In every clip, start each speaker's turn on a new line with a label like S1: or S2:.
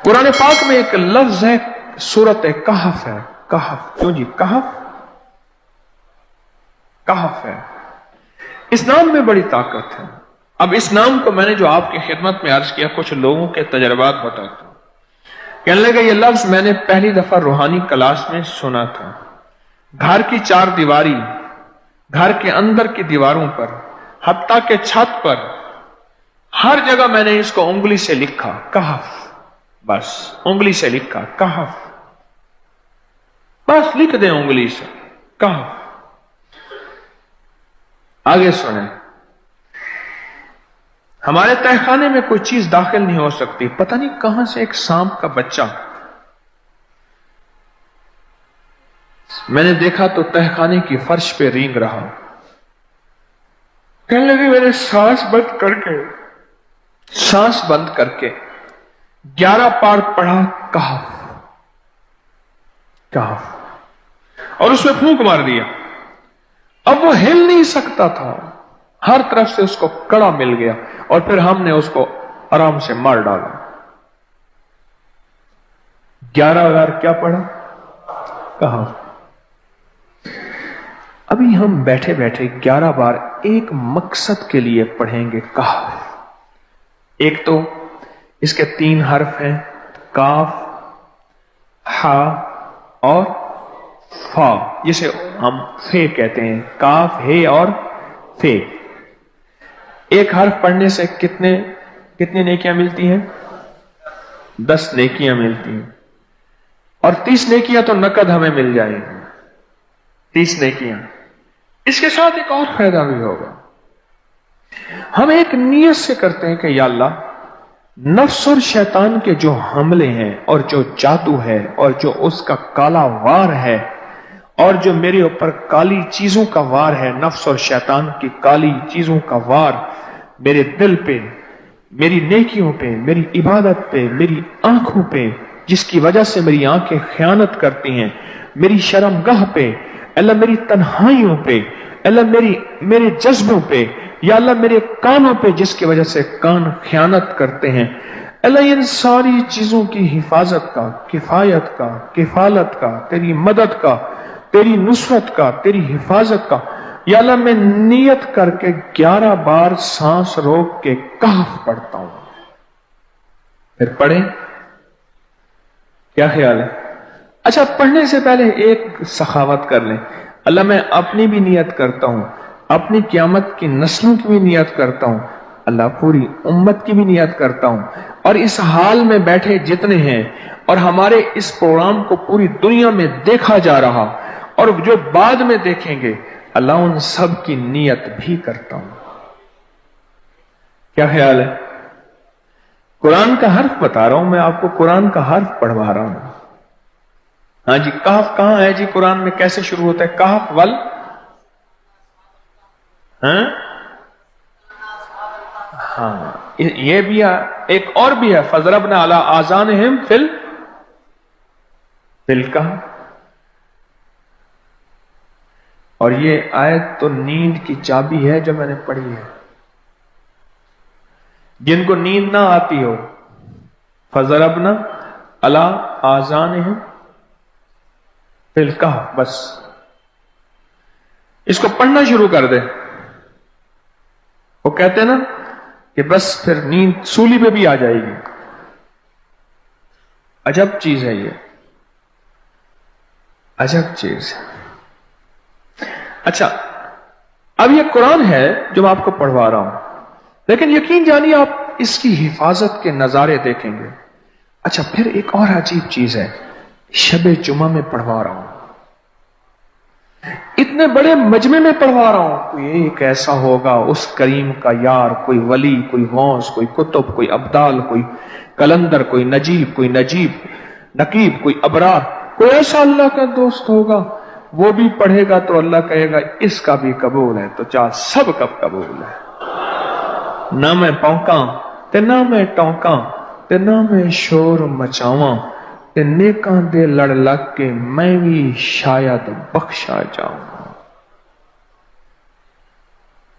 S1: कुरान पाक में एक लफ्ज है, सूरत कहफ है। कहफ, क्यों जी? कहफ, कहफ है। इस नाम में बड़ी ताकत है। अब इस नाम को मैंने जो आपकी खिदमत में अर्ज किया, कुछ लोगों के तजर्बात बताता हूं। कहने लगा ये लफ्ज मैंने पहली दफा रूहानी क्लास में सुना था। घर की चार दीवारी, घर के अंदर की दीवारों पर, हत्ता के छत पर, हर जगह मैंने इसको उंगली से लिखा, कहफ। बस उंगली से लिखा कहफ, बस लिख दें उंगली से कहफ। आगे सुने, हमारे तहखाने में कोई चीज दाखिल नहीं हो सकती। पता नहीं कहां से एक सांप का बच्चा मैंने देखा तो तहखाने की फर्श पे रेंग रहा। कहने लगे मैंने सांस बंद करके 11 बार पढ़ा कहफ, कहफ, और उसमें फूंक मार दिया। अब वो हिल नहीं सकता था, हर तरफ से उसको कड़ा मिल गया और फिर हमने उसको आराम से मार डाला। 11 बार क्या पढ़ा? कहफ। अभी हम बैठे बैठे 11 बार एक मकसद के लिए पढ़ेंगे कहफ। एक तो इसके 3 हर्फ हैं, काफ, हा और फा, जिसे हम फे कहते हैं। काफ, हे और फे। एक हर्फ पढ़ने से कितनी नेकियां मिलती हैं? 10 नेकियां मिलती हैं, और 30 नेकियां तो नकद हमें मिल जाएंगी। 30 नेकियां। इसके साथ एक और फायदा भी होगा। हम एक नियत से करते हैं कि या अल्लाह, नफ्स और शैतान के जो हमले हैं और जो जादू है और जो उसका काला वार है और जो मेरे ऊपर काली चीजों का वार है, नफ्स और शैतान की काली चीजों का वार मेरे दिल पे, मेरी नेकियों पे, मेरी इबादत पे, मेरी आंखों पे, जिसकी वजह से मेरी आंखें खयानत करती हैं, मेरी शर्मगाह पे, अल्लाह मेरी तन्हाइयों पे, अल्लाह मेरे जज्बों पे, या अल्लाह मेरे कानों पे, जिसकी वजह से कान खयानत करते हैं, अल्लाह इन सारी चीजों की हिफाजत का, किफायत का, किफालत का, तेरी मदद का, तेरी नुसरत का, तेरी हिफाजत का, या अल्लाह मैं नियत करके 11 बार सांस रोक के कहफ पढ़ता हूं। फिर पढ़ें, क्या ख्याल है? अच्छा, पढ़ने से पहले एक सखावत कर लें। अल्लाह मैं अपनी भी नियत करता हूं, अपनी क़यामत की नस्लों की भी नियत करता हूं, अल्लाह पूरी उम्मत की भी नियत करता हूं, और इस हाल में बैठे जितने हैं और हमारे इस प्रोग्राम को पूरी दुनिया में देखा जा रहा और जो बाद में देखेंगे, अल्लाह उन सब की नियत भी करता हूं। क्या ख्याल है? कुरान का हर्फ बता रहा हूं मैं आपको, कुरान का हर्फ पढ़वा रहा हूं। हाँ जी, कहफ कहां है जी कुरान में? कैसे शुरू होता है कहफ? वल, हाँ, ये भी है। एक और भी है, फजरबना अला आज़ानिहिम फिल कहफ। और ये आयत तो नींद की चाबी है जो मैंने पढ़ी है। जिनको नींद ना आती हो, फजरबना अला आज़ानिहिम फिल कहफ, बस इसको पढ़ना शुरू कर दे। वो कहते हैं ना कि बस फिर नींद सूली पे भी आ जाएगी। अजब चीज है ये, अजब चीज। अच्छा, अब ये कुरान है जो मैं आपको पढ़वा रहा हूं, लेकिन यकीन जानिए आप इसकी हिफाजत के नजारे देखेंगे। अच्छा, फिर एक और अजीब चीज है, शबे जुमा में पढ़वा रहा हूं, इतने बड़े मजमे में पढ़वा रहा हूं। कोई एक ऐसा होगा उस करीम का यार, कोई वली, कोई गौस, कोई कुतुब, कोई अब्दाल, कोई कलंदर, कोई नकीब, कोई अबरार, कोई ऐसा अल्लाह का दोस्त होगा, वो भी पढ़ेगा तो अल्लाह कहेगा इसका भी कबूल है। तो चाह सब कब कबूल है। ना मैं पौंका ते ना मैं टौंका ते ना मैं शोर मचावा ते नेकां दे लड़ लग के मैं भी शायद बख्शा जाऊं।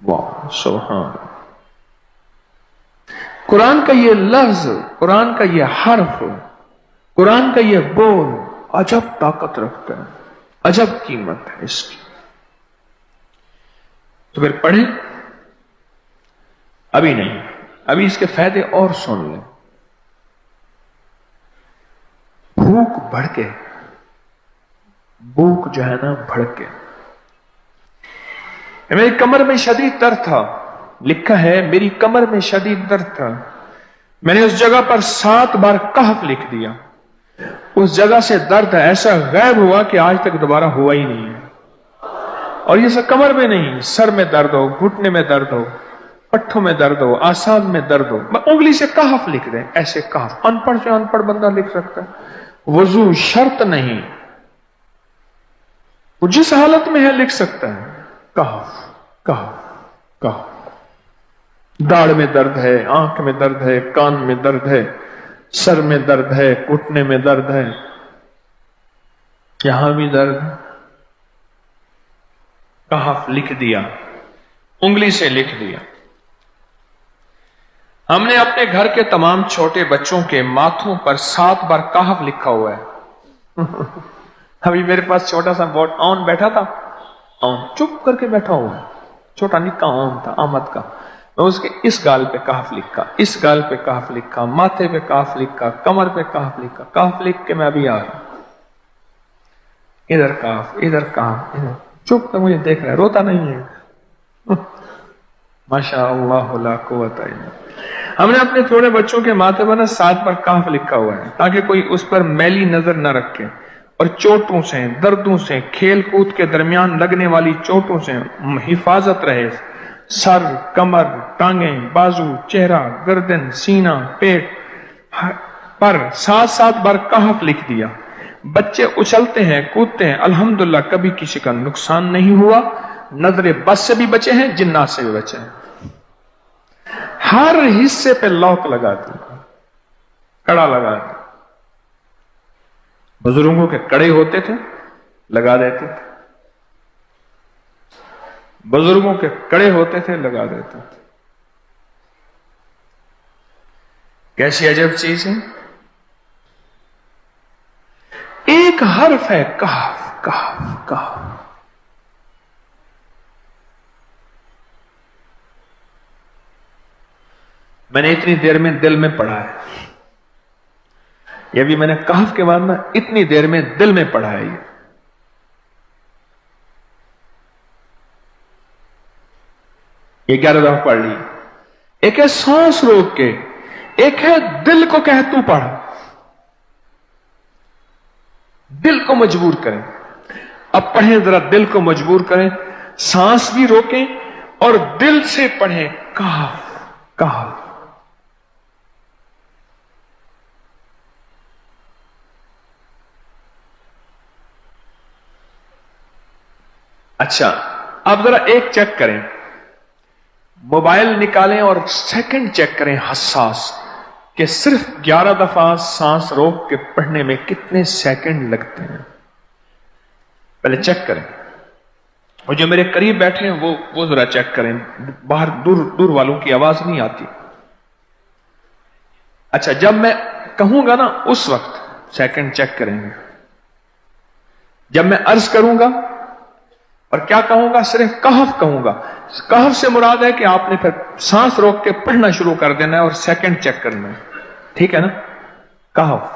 S1: वाह सुभान। कुरान का ये लफ्ज, कुरान का ये हर्फ कुरान का यह बोल अजब ताकत रखता है, अजब कीमत है इसकी। तो फिर पढ़े, अभी नहीं, अभी इसके फायदे और सुन लें। भूख भड़के, भूख जो है ना भड़के। मेरी कमर में शदीद दर्द था, लिखा है मेरी कमर में शदीद दर्द था, मैंने उस जगह पर 7 बार कहफ लिख दिया। उस जगह से दर्द ऐसा गायब हुआ कि आज तक दोबारा हुआ ही नहीं है। और ये सब कमर में नहीं, सर में दर्द हो, घुटने में दर्द हो, पट्ठों में दर्द हो, आसान में दर्द हो, उंगली से कहफ लिख दें, ऐसे कहफ। अनपढ़ से अनपढ़ बंदा लिख सकता है। वजू शर्त नहीं, वो जिस हालत में है लिख सकता है। कहफ कहफ कहफ। दाढ़ में दर्द है, आंख में दर्द है, कान में दर्द है, सर में दर्द है, घुटने में दर्द है, यहां भी दर्द है। कहफ लिख दिया, उंगली से लिख दिया। हमने अपने घर के तमाम छोटे बच्चों के माथों पर 7 बार कहफ लिखा हुआ है। अभी मेरे पास छोटा सा बोर्ड ऑन बैठा था, ऑन चुप करके बैठा हुआ है, छोटा निक्का ऑन था आमद का। मैं उसके इस गाल पे कहफ लिखा, इस गाल पे कहफ लिखा, माथे पे कहफ लिखा, कमर पे कहफ लिखा। कहफ लिख के मैं अभी आ रहा हूं, इधर कहफ, इधर कहफ, इधर चुप कर मुझे देख रहा है, रोता नहीं है। माशा अल्लाह ला कुव्वता इल्ला। हमने अपने छोटे बच्चों के माथे पर 7 बार कहफ लिखा हुआ है ताकि कोई उस पर मैली नजर न रखे और चोटों से, दर्दों से, खेल कूद के दरमियान लगने वाली चोटों से हिफाजत रहे। सर, कमर, टांगें, बाजू, चेहरा, गर्दन, सीना, पेट पर 7-7 बार कहफ लिख दिया। बच्चे उछलते हैं, कूदते हैं, अल्हम्दुलिल्लाह कभी किसी का नुकसान नहीं हुआ। नजरे बस से भी बचे हैं, जिन्नात से भी बचे हैं। हर हिस्से पे लॉक लगा दिया, कड़ा लगा दिया। बुजुर्गों के कड़े होते थे, लगा देते थे। बुजुर्गों के कड़े होते थे, लगा देते थे। कैसी अजब चीज है। एक हर्फ है कहफ कहफ कहफ। मैंने इतनी देर में दिल में पढ़ा है, ये भी मैंने कहफ के बाद ना इतनी देर में दिल में पढ़ा है। ये 11 दफा पढ़ ली। एक है सांस रोक के, एक है दिल को कह तू पढ़। दिल को मजबूर करें। अब पढ़ें, जरा दिल को मजबूर करें, सांस भी रोकें और दिल से पढ़ें। कहफ कहफ। अच्छा, अब जरा एक चेक करें, मोबाइल निकालें और सेकंड चेक करें हसास कि सिर्फ 11 दफा सांस रोक के पढ़ने में कितने सेकंड लगते हैं। पहले चेक करें। और जो मेरे करीब बैठे हैं वो जरा चेक करें, बाहर दूर दूर वालों की आवाज नहीं आती। अच्छा, जब मैं कहूंगा ना उस वक्त सेकंड चेक करेंगे। जब मैं अर्ज करूंगा और क्या कहूंगा, सिर्फ कहफ कहूंगा। कहफ से मुराद है कि आपने फिर सांस रोक के पढ़ना शुरू कर देना है और सेकंड चेक करना है, ठीक है ना। कहफ।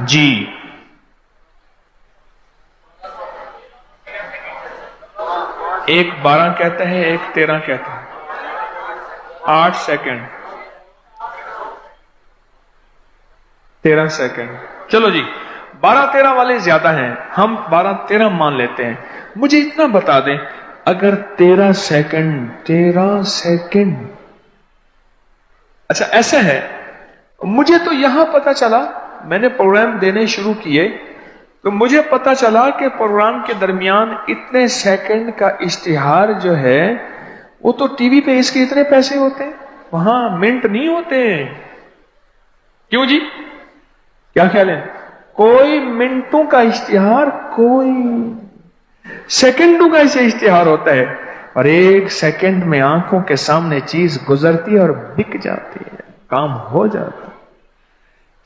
S1: जी, एक 12 कहते हैं, एक 13 कहते हैं। 8 सेकंड, 13 सेकंड। चलो जी, 12-13 वाले ज्यादा हैं, हम 12-13 मान लेते हैं। मुझे इतना बता दें, अगर 13 सेकंड, अच्छा ऐसा है, मुझे तो यहां पता चला, मैंने प्रोग्राम देने शुरू किए तो मुझे पता चला कि प्रोग्राम के दरमियान इतने सेकंड का इश्तिहार जो है वो तो टीवी पे इसके इतने पैसे होते हैं, वहां मिनट नहीं होते। क्यों जी, क्या ख्याल है? कोई मिनटों का इश्तिहार, कोई सेकंडों का इसे इश्तिहार होता है, और एक सेकंड में आंखों के सामने चीज गुजरती है और बिक जाती है, काम हो जाता है।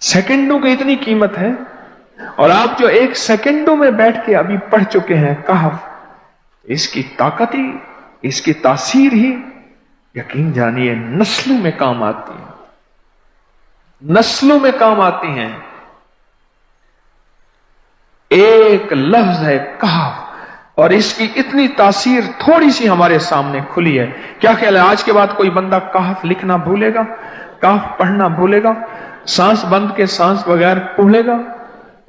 S1: सेकंडों की इतनी कीमत है। और आप जो एक सेकंडों में बैठ के अभी पढ़ चुके हैं कहफ, इसकी ताकत ही, इसकी तासीर ही यकीन जानिए नस्लों में काम आती है, नस्लों में काम आती हैं। एक लफ्ज है कहफ, और इसकी इतनी तासीर थोड़ी सी हमारे सामने खुली है। क्या ख्याल है आज के बाद कोई बंदा कहफ लिखना भूलेगा, कहफ पढ़ना भूलेगा, सांस बंद के सांस बगैर पढ़ेगा?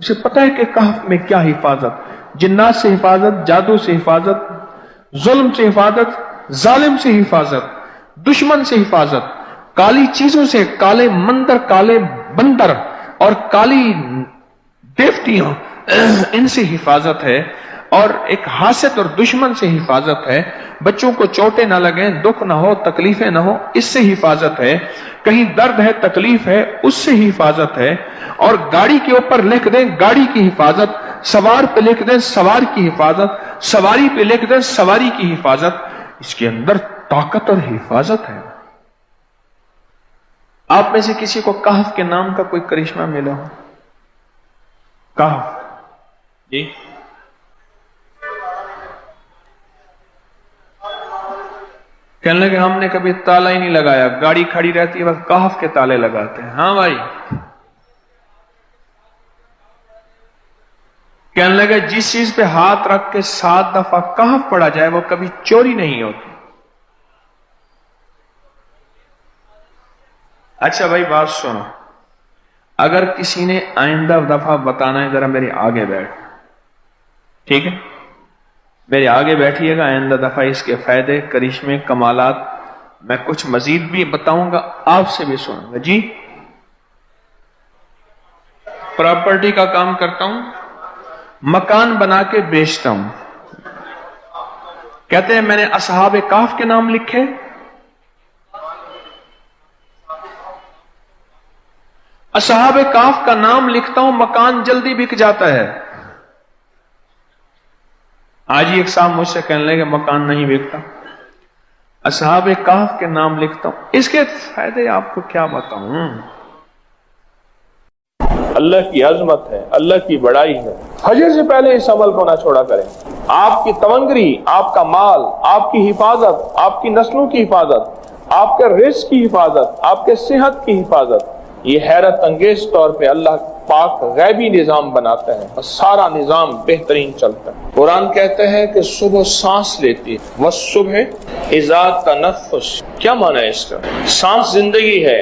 S1: उसे पता है कि कहफ में क्या हिफाजत, जिन्नात से हिफाजत, जादू से हिफाजत, जुल्म से हिफाजत, जालिम से हिफाजत, दुश्मन से हिफाजत, काली चीजों से, काले मंदर, काले बंदर और काली देवतियों, इनसे हिफाजत है। और एक हासद और दुश्मन से हिफाजत है। बच्चों को चोटें ना लगे, दुख ना हो, तकलीफें ना हो, इससे हिफाजत है। कहीं दर्द है, तकलीफ है, उससे हिफाजत है। और गाड़ी के ऊपर लिख दें गाड़ी की हिफाजत, सवार पे लिख दें सवार की हिफाजत, सवारी पे लिख दें सवारी की हिफाजत। इसके अंदर ताकत और हिफाजत है। आप में से किसी को कहफ के नाम का कोई करिश्मा मिला हो? कहफ जी, कहने लगे हमने कभी ताला ही नहीं लगाया, गाड़ी खड़ी रहती है बस कहफ के ताले लगाते हैं। हाँ भाई, कहने लगे जिस चीज पे हाथ रख के 7 दफा कहफ पढ़ा जाए वो कभी चोरी नहीं होती। अच्छा भाई बात सुनो, अगर किसी ने आइंदा दफा बताना है, जरा मेरे आगे बैठ, ठीक है, मेरे आगे बैठिएगा। आइंदा दफा इसके फायदे, करिश्मे, कमालात मैं कुछ मजीद भी बताऊंगा, आपसे भी सुनूंगा। जी, प्रॉपर्टी का काम करता हूं, मकान बना के बेचता हूं। कहते हैं मैंने असहाबे काफ के नाम लिखे, असहाबे काफ का नाम लिखता हूं, मकान जल्दी बिक जाता है। आज ही एक साहब मुझसे कहने लगे मकान नहीं बिकता, असहाबे काफ के नाम लिखता हूं। इसके फायदे आपको क्या बताऊं। अल्लाह की अजमत है, अल्लाह की बड़ाई है। हजर से पहले इस अमल को ना छोड़ा करें। आपकी तवंगरी, आपका माल, आपकी हिफाजत, आपकी नस्लों की हिफाजत, आपके रिस्क की हिफाजत, आपके सेहत की हिफाजत, ये हैरत अंगेज तौर पे अल्लाह पाक गैबी निजाम बनाता है और सारा निजाम बेहतरीन चलता है। कुरान कहते हैं कि सुबह सांस लेती है, वह सुबह इज़ा तनफ्फुस। क्या माना है इसका? सांस जिंदगी है,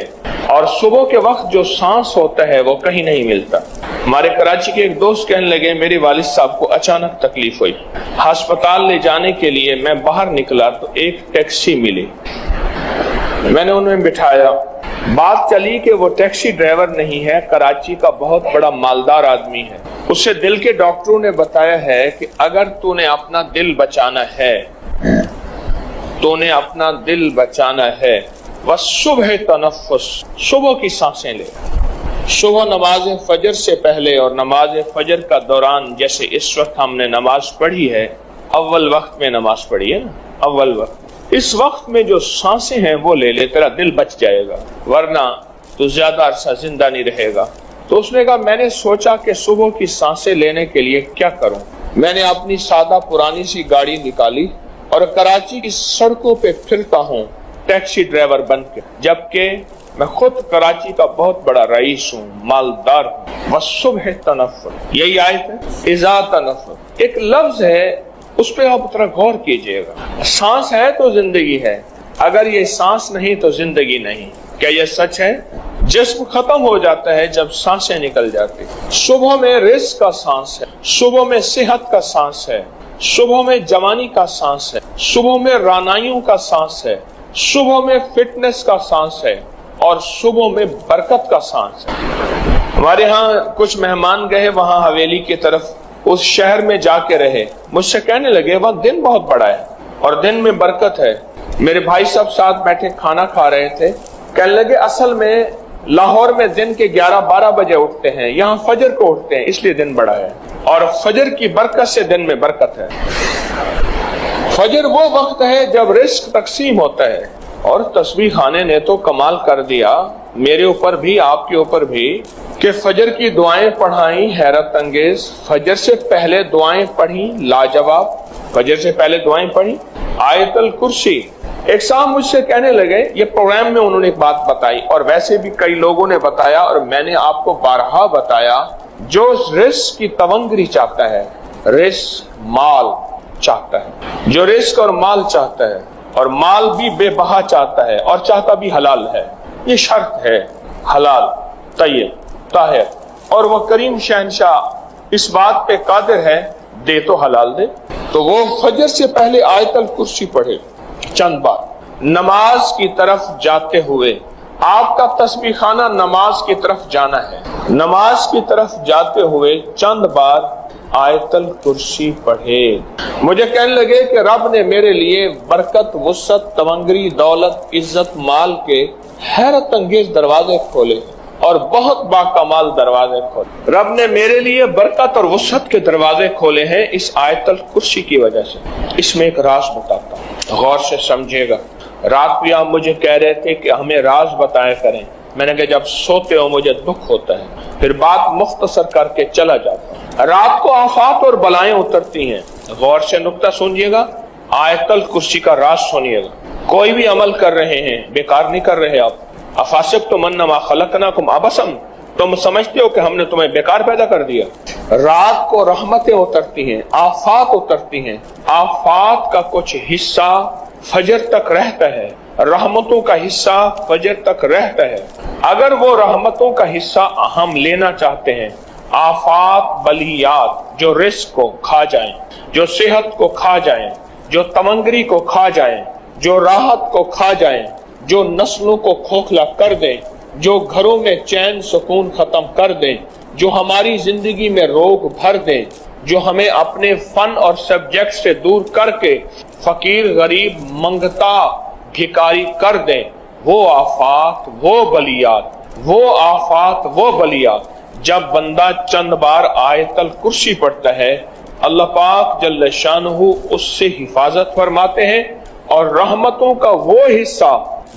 S1: और सुबह के वक्त जो सांस होता है वो कहीं नहीं मिलता। हमारे कराची के एक दोस्त कहने लगे मेरे वालिद साहब को अचानक तकलीफ हुई, अस्पताल ले जाने के लिए मैं बाहर निकला तो एक टैक्सी मिली, मैंने उन्हें बिठाया। बात चली कि वो टैक्सी ड्राइवर नहीं है, कराची का बहुत बड़ा मालदार आदमी है। उससे दिल के डॉक्टरों ने बताया है कि अगर तूने अपना दिल बचाना है, तूने अपना दिल बचाना है, बस सुबह तनफ्फुस, सुबह की सांसें ले। सुबह नमाज फजर से पहले और नमाज फजर का दौरान, जैसे इस वक्त हमने नमाज पढ़ी है, अव्वल वक्त में नमाज पढ़ी है ना, अव्वल वक्त, इस वक्त में जो सांसें हैं वो ले ले, तेरा दिल बच जाएगा, वरना तो ज्यादा अरसा जिंदा नहीं रहेगा। तो उसने कहा मैंने सोचा कि सुबह की सांसें लेने के लिए क्या करूं। मैंने अपनी सादा पुरानी सी गाड़ी निकाली और कराची की सड़कों पे फिरता हूं टैक्सी ड्राइवर बन के, जबकि मैं खुद कराची का बहुत बड़ा रईस हूँ, मालदार हूँ। बस सुबह तनफ्फुस, यही आयत है, इज़ा तनफ्फुस। एक लफ्ज है, उस पर आप थोड़ा गौर कीजिएगा। सांस है तो जिंदगी है, अगर ये सांस नहीं तो जिंदगी नहीं। क्या यह सच है? जिस्म खत्म हो जाता है जब सांसें निकल जाती। सुबह में रिस्क का सांस है, सुबह में सेहत का सांस है, सुबह में जवानी का सांस है, सुबह में रानाइयों का सांस है, सुबह में फिटनेस का सांस है, और सुबह में बरकत का सांस है। हमारे यहाँ कुछ मेहमान गए वहां हवेली की तरफ, उस शहर में जाके रहे, मुझसे कहने लगे वह दिन बहुत बड़ा है और दिन में बरकत है। मेरे भाई सब साथ बैठे खाना खा रहे थे, कहने लगे असल में लाहौर में दिन के 11-12 बजे उठते हैं, यहाँ फजर को उठते हैं, इसलिए दिन बड़ा है। और फजर की बरकत से दिन में बरकत है। फजर वो वक्त है जब रिस्क तकसीम होता है। और तस्बीह खाने ने तो कमाल कर दिया, मेरे ऊपर भी आपके ऊपर भी, कि फजर की दुआएं पढ़ाई हैरत अंगेज, फजर से पहले दुआएं पढ़ी लाजवाब, फजर से पहले दुआएं पढ़ी आयतल कुर्सी। एक साहब मुझसे कहने लगे, ये प्रोग्राम में उन्होंने एक बात बताई और वैसे भी कई लोगों ने बताया और मैंने आपको बारहा बताया, जो रिस्क की तवंगरी चाहता है, रिस्क माल चाहता है, जो रिस्क और माल चाहता है और माल भी बेबहा चाहता है और चाहता भी हलाल है, ये शर्त है हलाल तय्यब ताहिर, और वह करीम शहनशाह इस बात पे कादिर है, दे तो हलाल दे। तो वो फजर से पहले आयतल कुर्सी पढ़े चंद बार, नमाज की तरफ जाते हुए, आपका तस्बीह खाना नमाज की तरफ जाना है, नमाज की तरफ जाते हुए चंद बार आयतल कुर्सी पढ़े। मुझे कहने लगे कि रब ने मेरे लिए बरकत, वुसअत, तवंगरी, दौलत, इज्जत, माल के हैरत अंगेज दरवाजे खोले और बहुत बाकमाल दरवाजे खोले। रब ने मेरे लिए बरकत और वुसअत के दरवाजे खोले हैं इस आयतल कुर्सी की वजह से। इसमें एक राज बताता हूँ, गौर से समझिएगा। रात भी आप मुझे कह रहे थे कि हमें राज बताया करें, मैंने कहा जब सोते हो मुझे दुख होता है, फिर बात मुख्तसर करके चला जाता है। रात को आफात और बलाएं उतरती हैं, गौर से नुक्ता सुनिएगा, आयतल कुर्सी का राज सुनिएगा। कोई भी अमल कर रहे हैं, बेकार नहीं कर रहे आप। अफासिब तो मन्नमा खलकनाकुम अबसम, तुम समझते हो कि हमने तुम्हें बेकार पैदा कर दिया। रात को रहमतें उतरती हैं, आफात उतरती हैं, आफात का कुछ हिस्सा फजर तक रहता है, रहमतों का हिस्सा फजर तक रहता है। अगर वो रहमतों का हिस्सा हम लेना चाहते हैं, आफात बलियात जो रिस्क को खा जाएं, जो सेहत को खा जाएं, जो तमंगरी को खा जाएं, जो राहत को खा जाएं, जो नस्लों को खोखला कर दें, जो घरों में चैन सुकून खत्म कर दें, जो हमारी जिंदगी में रोग भर दें, जो हमें अपने फन और सब्जेक्ट से दूर करके फकीर गरीब मंगता भिकारी कर दें, वो आफात वो बलियात, वो आफात वो बलियात। जब बंदा चंद बार आयतल कुर्सी पढ़ता है, अल्लाह पाक जल्ल शानहू उससे हिफाजत फरमाते हैं और रहमतों का वो हिस्सा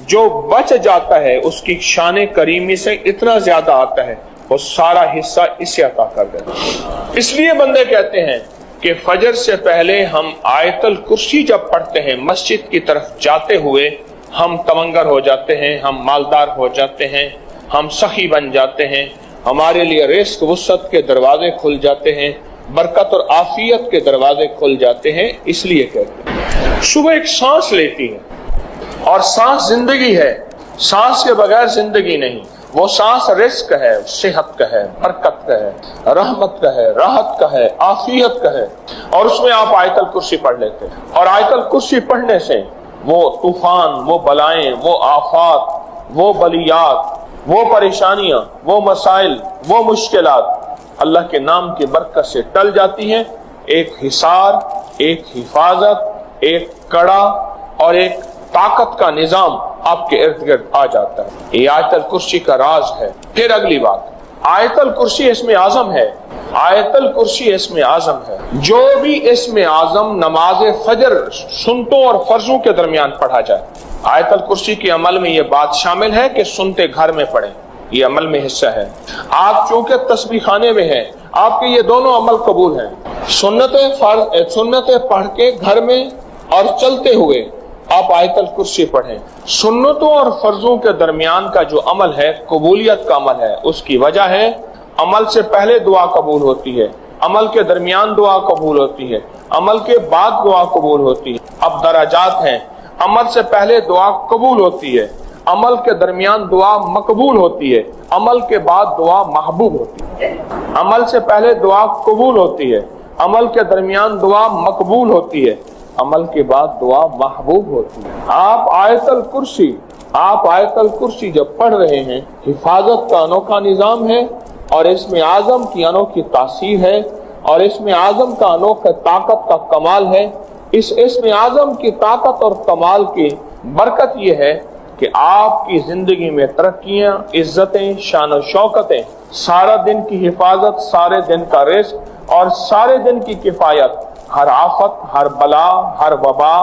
S1: जो बच जाता है, उसकी शान करीमी से इतना ज्यादा आता है, वो सारा हिस्सा इसे अता कर देता। इसलिए बंदे कहते हैं कि फजर से पहले हम आयतल कुर्सी जब पढ़ते हैं, मस्जिद की तरफ जाते हुए हम तमंगर हो जाते हैं, हम मालदार हो जाते हैं, हम सखी बन जाते हैं, हमारे लिए रिस्क वुसअत के दरवाजे खुल जाते हैं, बरकत और आफियत के दरवाजे खुल जाते हैं। इसलिए कहते हैं सुबह एक सांस लेती है और सांस जिंदगी है, सांस के बगैर जिंदगी नहीं। वो सांस रिस्क है, सेहत का है, बरकत का है, रहमत का है, राहत का है, आफियत का है, और उसमें आप आयतल कुर्सी पढ़ लेते हैं। और आयतल कुर्सी पढ़ने से वो तूफान, वो बलाएं, वो आफात, वो बलियात, वो परेशानियां, वो मसाइल, वो मुश्किलात अल्लाह के नाम की बरकत से टल जाती हैं। एक हिसार, एक हिफाजत, एक कड़ा और एक ताकत का निजाम आपके इर्द गिर्द आ जाता है। ये आयतल कुर्सी का राज है। फिर अगली बात, आयतल कुर्सी इसमें आजम है, आयतल कुर्सी इसमें आजम है। जो भी इसमें आजम नमाज फजर सुन्नतों और फर्जों के दरमियान पढ़ा जाए, आयतल कुर्सी के अमल में ये बात शामिल है कि सुनते घर में पढ़ें, ये अमल में हिस्सा है। आप चूंकि तस्बीह खाने में हैं, आपके ये दोनों अमल कबूल हैं। सुन्नतें पढ़ के घर में और चलते हुए आप आयतल कुर्सी पढ़ें। सुन्नतों और फर्जों के दरमियान का जो अमल है, कबूलियत का अमल है। उसकी वजह है, अमल से पहले दुआ कबूल होती है, अमल के दरमियान दुआ कबूल होती है, अमल के बाद दुआ कबूल होती है। अब दराजात हैं, अमल से पहले दुआ कबूल होती है, अमल के दरमियान दुआ मकबूल होती है, अमल के बाद दुआ महबूब होती है। अमल से पहले दुआ कबूल होती है, अमल के दरमियान दुआ मकबूल होती है, अमल के बाद दुआ महबूब होती है। आप आयतल कुर्सी जब पढ़ रहे हैं, हिफाजत का अनोखा निजाम है और इसमें आजम की अनोखी तासीर है और इसमें आजम का अनोखा ताकत का कमाल है। इस इसमें आजम की ताकत और कमाल की बरकत यह है کہ آپ کی زندگی میں ترقیاں، عزتیں، شان و شوکتیں، سارا دن کی حفاظت، سارے دن کا رزق اور سارے دن کی کفایت، ہر آفت، ہر بلا، ہر وبا،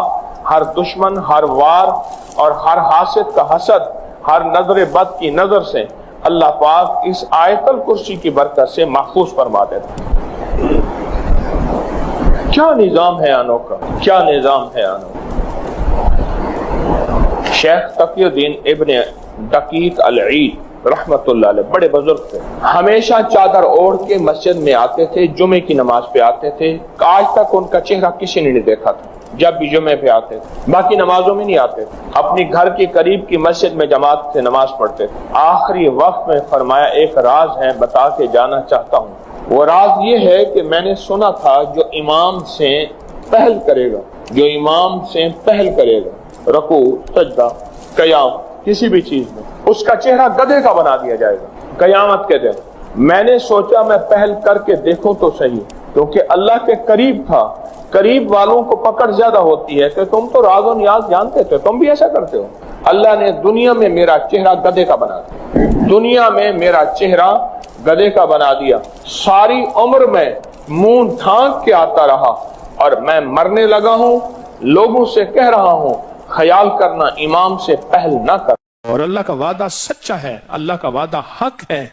S1: ہر دشمن، ہر وار اور ہر حاسد کا حسد، ہر نظر بد کی نظر سے اللہ پاک اس آیت الکرسی کی برکت سے محفوظ فرما دیتا۔ کیا نظام ہے انوکھا، کیا نظام ہے انوکھا۔ شیخ تقی الدین ابن دقیق العید رحمت اللہ علیہ بڑے بزرگ تھے، ہمیشہ چادر اوڑھ کے مسجد میں آتے تھے، جمعے کی نماز پہ آتے تھے، آج تک ان کا چہرہ کسی نے نہیں دیکھا تھا جب بھی جمعے پہ آتے تھے، باقی نمازوں میں نہیں آتے تھے، اپنی گھر کے قریب کی مسجد میں جماعت سے نماز پڑھتے تھے۔ آخری وقت میں فرمایا ایک راز ہے بتا کے جانا چاہتا ہوں، وہ راز یہ ہے کہ میں نے سنا تھا جو امام سے پہل کرے گا، جو امام سے پہل کرے گا رکوع، سجدہ، قیام، کسی بھی چیز میں، اس کا چہرہ گدھے کا بنا دیا جائے گا قیامت کے دن۔ میں نے سوچا میں پہل کر کے دیکھوں تو صحیح، کیونکہ اللہ کے قریب تھا، قریب والوں کو پکڑ زیادہ ہوتی ہے کہ تم تو راز و نیاز جانتے تھے، تم بھی ایسا کرتے ہو۔ اللہ نے دنیا میں میرا چہرہ گدھے کا بنا دیا، دنیا میں میرا چہرہ گدھے کا بنا دیا، ساری عمر میں منہ ڈھانک کے آتا رہا اور میں مرنے لگا ہوں، لوگوں سے کہہ رہا ہوں خیال کرنا امام سے پہل نہ کر۔ اور اللہ کا وعدہ سچا ہے، اللہ کا وعدہ حق ہے،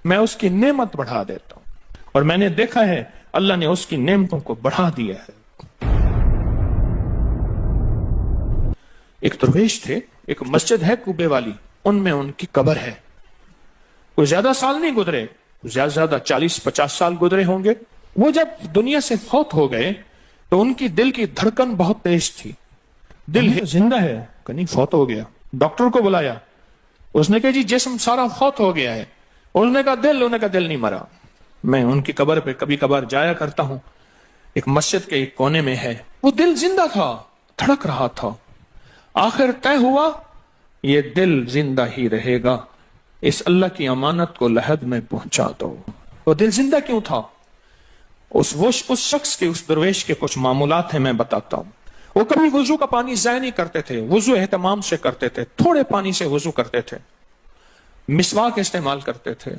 S1: میں اس کی نعمت بڑھا دیتا ہوں، اور میں نے دیکھا ہے اللہ نے اس کی نعمتوں کو بڑھا دیا ہے۔ ایک درویش تھے، ایک مسجد ہے کوبے والی، ان میں ان کی قبر ہے، کوئی زیادہ سال نہیں گزرے، زیادہ زیادہ 40-50 سال گزرے ہوں گے۔ وہ جب دنیا سے فوت ہو گئے تو ان کی دل کی دھڑکن بہت تیز تھی، دل زندہ ہے کہ نہیں فوت ہو گیا۔ ڈاکٹر کو بلایا، اس نے کہا جی جسم سارا فوت ہو گیا ہے، انہوں نے کہا انہوں نے کہا دل نہیں مرا۔ میں ان کی قبر پہ کبھی کبھار جایا کرتا ہوں، ایک مسجد کے ایک کونے میں ہے، وہ دل زندہ تھا، دھڑک رہا تھا۔ آخر طے ہوا یہ دل زندہ ہی رہے گا، اس اللہ کی امانت کو لحد میں پہنچا دو۔ وہ دل زندہ کیوں تھا؟ اس شخص کے، اس درویش کے کچھ معمولات ہیں، میں بتاتا ہوں۔ وہ کبھی وضو کا پانی ضائع نہیں کرتے تھے، وضو اہتمام سے کرتے تھے، تھوڑے پانی سے وضو کرتے تھے، مسواک استعمال کرتے تھے۔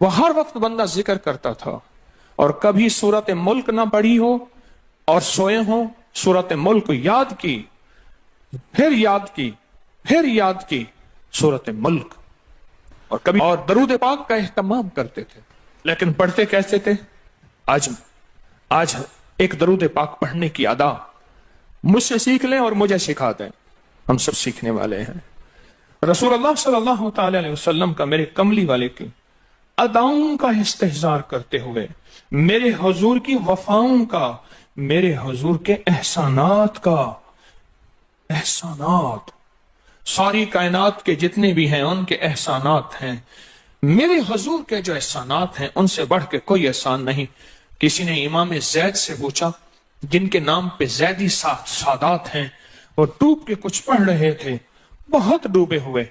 S1: وہ ہر وقت بندہ ذکر کرتا تھا، اور کبھی سورت ملک نہ پڑھی ہو اور سوئے ہوں، سورت ملک یاد کی، پھر یاد کی، پھر یاد کی سورت ملک، اور کبھی اور درود پاک کا اہتمام کرتے تھے۔ لیکن پڑھتے کیسے تھے؟ آج ایک درود پاک پڑھنے کی ادا مجھ سے سیکھ لیں اور مجھے سکھا دیں، ہم سب سیکھنے والے ہیں۔ رسول اللہ صلی اللہ تعالی علیہ وسلم کا، میرے کملی والے کی اداؤں کا استحضار کرتے ہوئے، میرے حضور کی وفاؤں کا، میرے حضور کے احسانات کا، احسانات ساری کائنات کے جتنے بھی ہیں ان کے احسانات ہیں، میرے حضور کے جو احسانات ہیں ان سے بڑھ کے کوئی احسان نہیں۔ کسی نے امام زید سے پوچھا، جن کے نام پہ زیدی سادات ہیں، وہ ڈوب کے کچھ پڑھ رہے تھے، بہت ڈوبے ہوئے،